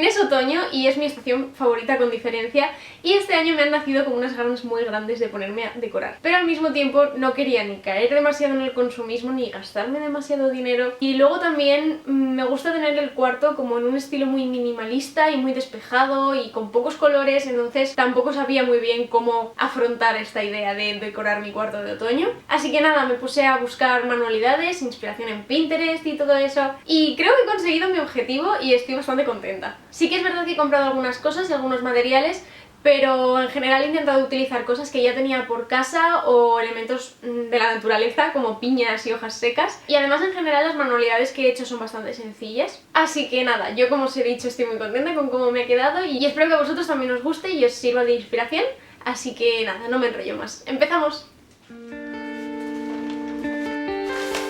fin es otoño y es mi estación favorita con diferencia, y este año me han nacido como unas ganas muy grandes de ponerme a decorar. Pero al mismo tiempo no quería ni caer demasiado en el consumismo ni gastarme demasiado dinero, y luego también me gusta tener el cuarto como en un estilo muy minimalista y muy despejado y con pocos colores, entonces tampoco sabía muy bien cómo afrontar esta idea de decorar mi cuarto de otoño. Así que nada, me puse a buscar manualidades, inspiración en Pinterest y todo eso, y creo que he conseguido mi objetivo y estoy bastante contenta. Sí que es verdad que he comprado algunas cosas y algunos materiales, pero en general he intentado utilizar cosas que ya tenía por casa o elementos de la naturaleza como piñas y hojas secas, y además en general las manualidades que he hecho son bastante sencillas. Así que nada, yo como os he dicho estoy muy contenta con cómo me ha quedado y espero que a vosotros también os guste y os sirva de inspiración, así que nada, no me enrollo más. ¡Empezamos!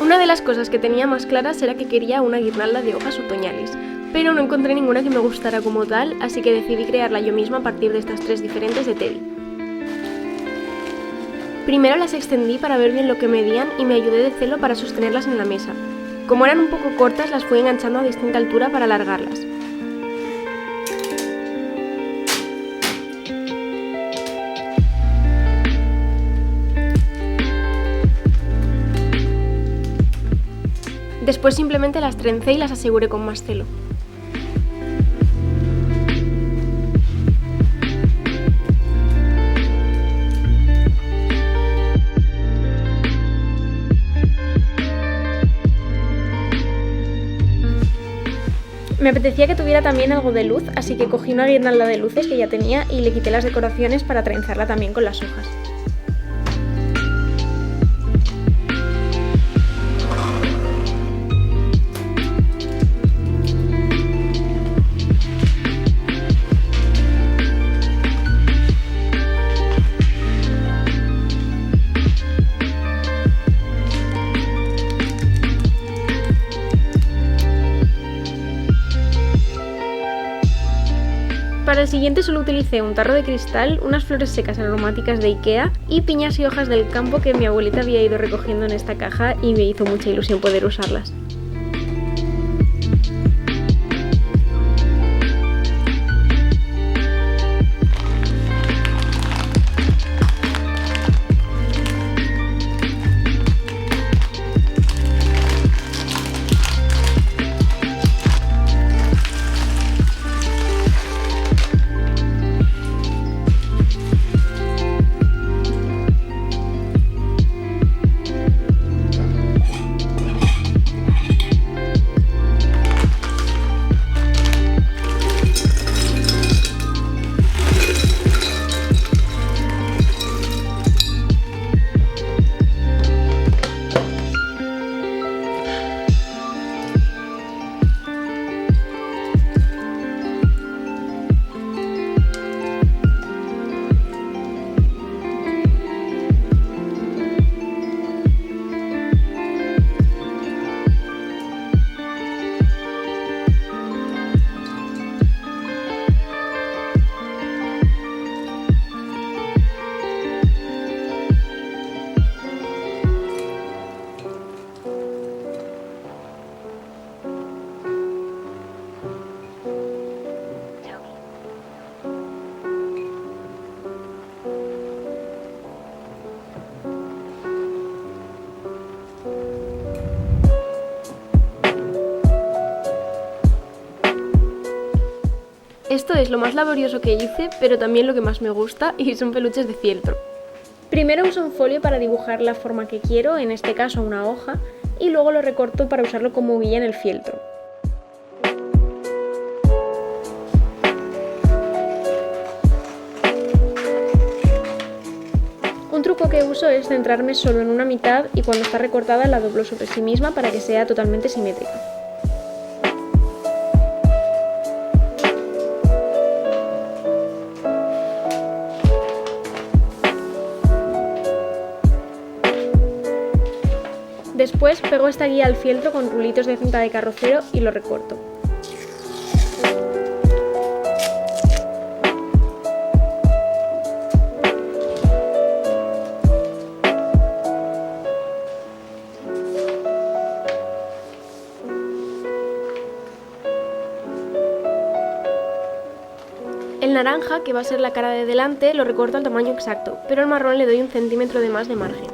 Una de las cosas que tenía más claras era que quería una guirnalda de hojas otoñales, pero no encontré ninguna que me gustara como tal, así que decidí crearla yo misma a partir de estas 3 diferentes de Teddy. Primero las extendí para ver bien lo que medían y me ayudé de celo para sostenerlas en la mesa. Como eran un poco cortas, las fui enganchando a distinta altura para alargarlas. Después simplemente las trencé y las aseguré con más celo. Me apetecía que tuviera también algo de luz, así que cogí una guirnalda de luces que ya tenía y le quité las decoraciones para trenzarla también con las hojas. Para el siguiente solo utilicé un tarro de cristal, unas flores secas aromáticas de Ikea y piñas y hojas del campo que mi abuelita había ido recogiendo en esta caja y me hizo mucha ilusión poder usarlas. Esto es lo más laborioso que hice, pero también lo que más me gusta, y son peluches de fieltro. Primero uso un folio para dibujar la forma que quiero, en este caso una hoja, y luego lo recorto para usarlo como guía en el fieltro. Un truco que uso es centrarme solo en una mitad y cuando está recortada la doblo sobre sí misma para que sea totalmente simétrica. Después pego esta guía al fieltro con rulitos de cinta de carrocero y lo recorto. naranja, que va a ser la cara de delante, lo recorto al tamaño exacto, pero al marrón le doy 1 centímetro de más de margen.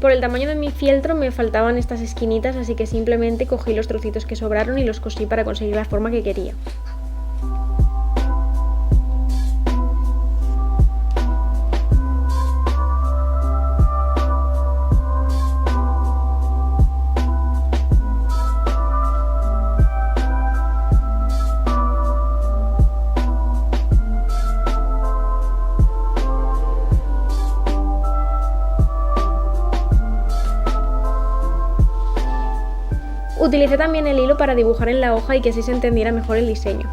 Por el tamaño de mi fieltro me faltaban estas esquinitas, así que simplemente cogí los trocitos que sobraron y los cosí para conseguir la forma que quería. Utilicé también el hilo para dibujar en la hoja y que así se entendiera mejor el diseño.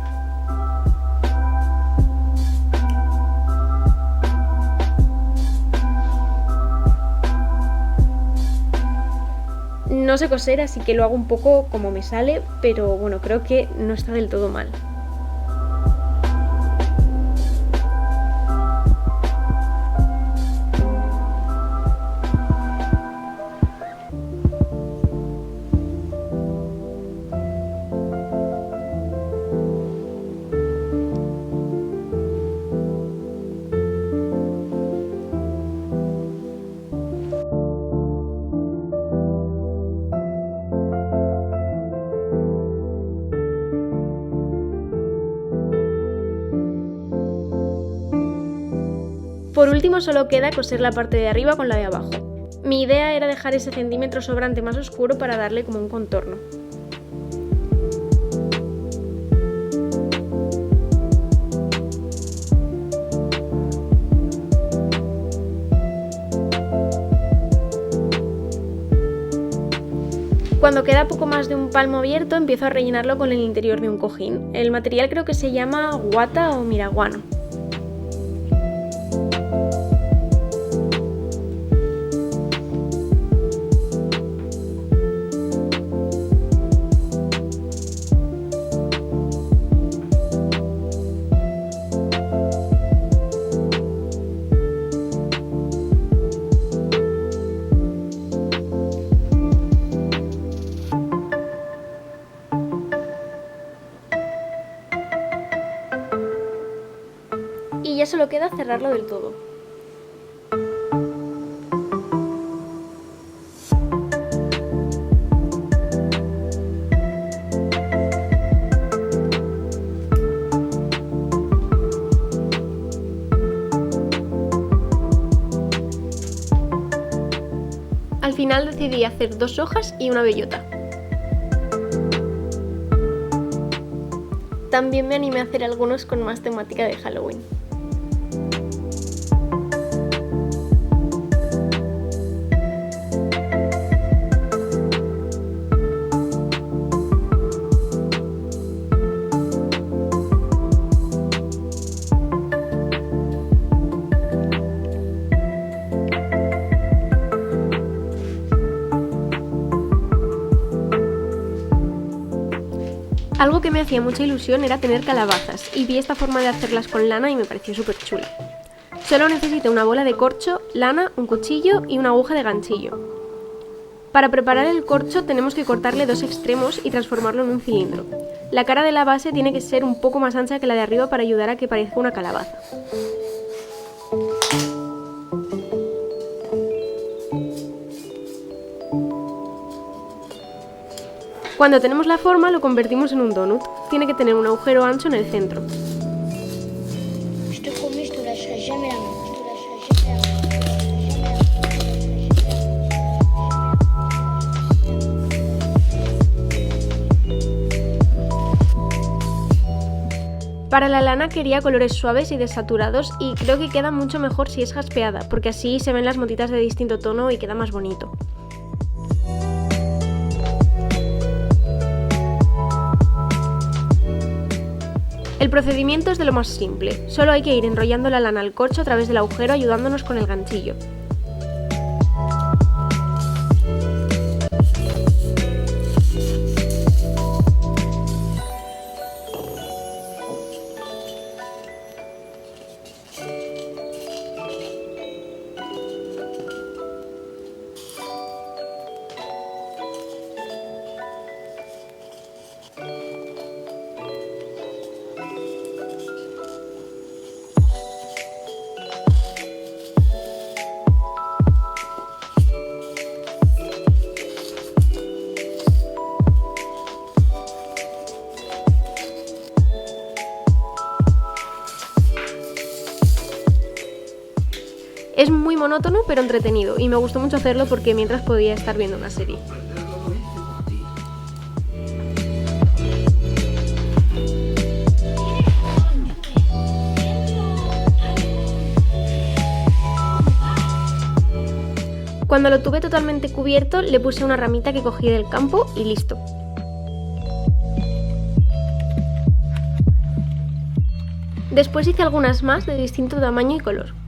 No sé coser, así que lo hago un poco como me sale, pero bueno, creo que no está del todo mal. Por último solo queda coser la parte de arriba con la de abajo. Mi idea era dejar ese centímetro sobrante más oscuro para darle como un contorno. Cuando queda poco más de un palmo abierto empiezo a rellenarlo con el interior de un cojín. El material creo que se llama guata o miraguano. Y ya solo queda cerrarlo del todo. Al final decidí hacer 2 hojas y una bellota. También me animé a hacer algunos con más temática de Halloween. Algo que me hacía mucha ilusión era tener calabazas, y vi esta forma de hacerlas con lana y me pareció súper chula. Solo necesito una bola de corcho, lana, un cuchillo y una aguja de ganchillo. Para preparar el corcho tenemos que cortarle 2 extremos y transformarlo en un cilindro. La cara de la base tiene que ser un poco más ancha que la de arriba para ayudar a que parezca una calabaza. Cuando tenemos la forma lo convertimos en un donut. Tiene que tener un agujero ancho en el centro. Para la lana quería colores suaves y desaturados y creo que queda mucho mejor si es jaspeada, porque así se ven las motitas de distinto tono y queda más bonito. El procedimiento es de lo más simple, solo hay que ir enrollando la lana al corcho a través del agujero ayudándonos con el ganchillo. Es muy monótono pero entretenido y me gustó mucho hacerlo porque mientras podía estar viendo una serie. Cuando lo tuve totalmente cubierto, le puse una ramita que cogí del campo y listo. Después hice algunas más de distinto tamaño y color.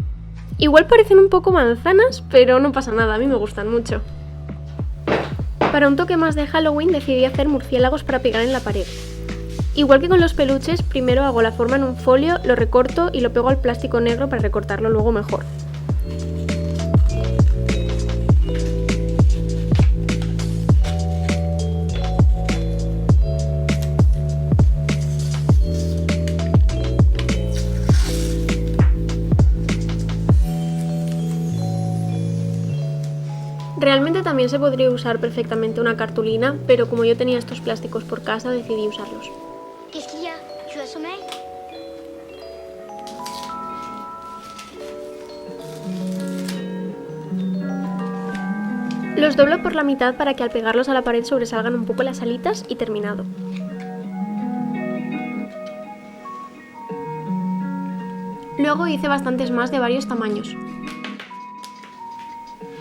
Igual parecen un poco manzanas, pero no pasa nada, a mí me gustan mucho. Para un toque más de Halloween decidí hacer murciélagos para pegar en la pared. Igual que con los peluches, primero hago la forma en un folio, lo recorto y lo pego al plástico negro para recortarlo luego mejor. Realmente también se podría usar perfectamente una cartulina, pero como yo tenía estos plásticos por casa, decidí usarlos. Qu'est-ce qu'il y a? Tu as sommeil? Los doblo por la mitad para que al pegarlos a la pared sobresalgan un poco las alitas y terminado. Luego hice bastantes más de varios tamaños.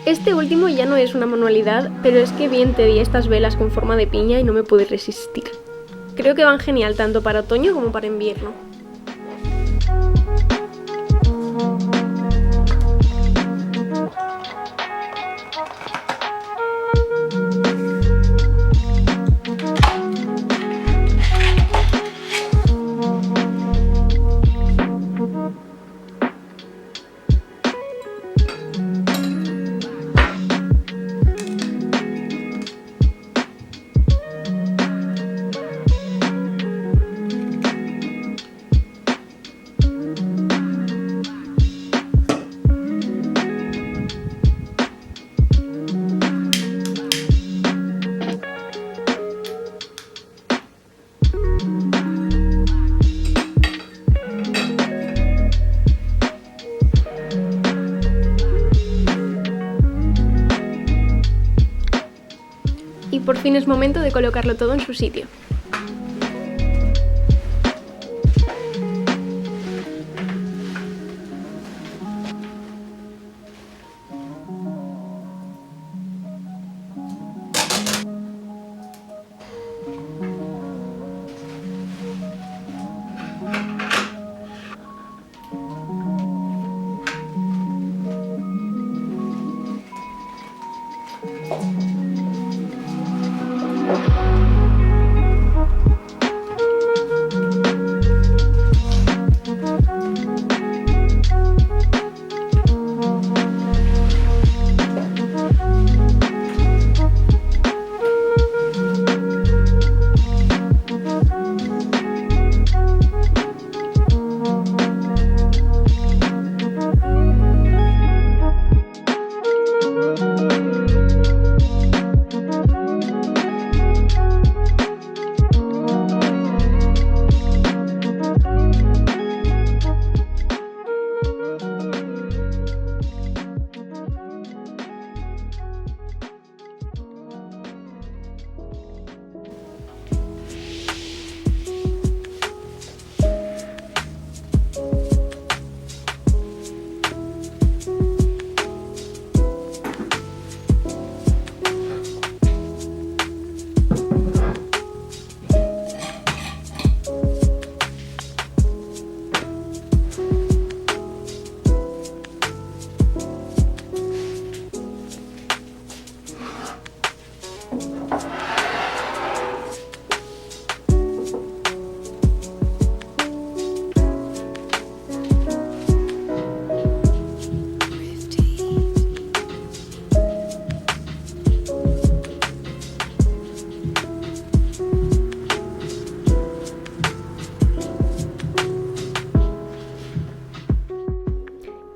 Este último ya no es una manualidad, pero es que bien te di estas velas con forma de piña y no me pude resistir. Creo que van genial tanto para otoño como para invierno. Y por fin es momento de colocarlo todo en su sitio.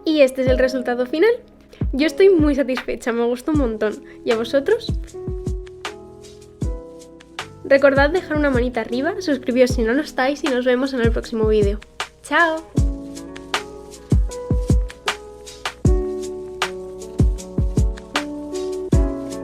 Y este es el resultado final. Yo estoy muy satisfecha, me gustó un montón. ¿Y a vosotros? Recordad dejar una manita arriba, suscribíos si no lo estáis y nos vemos en el próximo vídeo. ¡Chao!